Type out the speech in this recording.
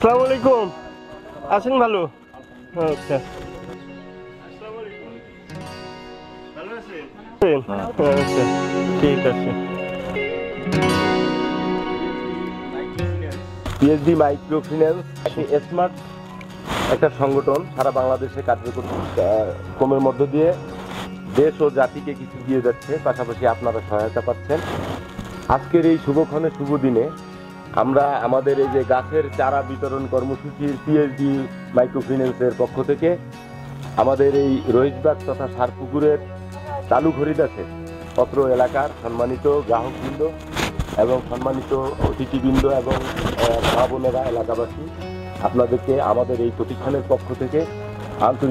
আসসালামু আলাইকুম। আছেন ভালো? আচ্ছা, আচ্ছা, ঠিক আছে। পিএসডি মাইক্রো ফিন্যান্স স্মার্ট একটা সংগঠন, সারা বাংলাদেশে কার্যক্রমের মধ্য দিয়ে দেশ ও জাতিকে কিছু দিয়ে যাচ্ছে, পাশাপাশি আপনারা সহায়তা পাচ্ছেন। আজকের এই শুভক্ষণে শুভ দিনে আমরা আমাদের এই যে গাছের চারা বিতরণ কর্মসূচির পিএসডি মাইক্রো ফিন্যান্সের পক্ষ থেকে আমাদের এই রহিশবাগ তথা সারপুকুরের চালু খরিদাসে পত্র এলাকার সম্মানিত গ্রাহকবৃন্দ এবং সম্মানিত অতিথিবৃন্দ এবং মা বোনেরা, এলাকাবাসী, আপনাদেরকে আমাদের এই প্রতিষ্ঠানের পক্ষ থেকে আন্তরিক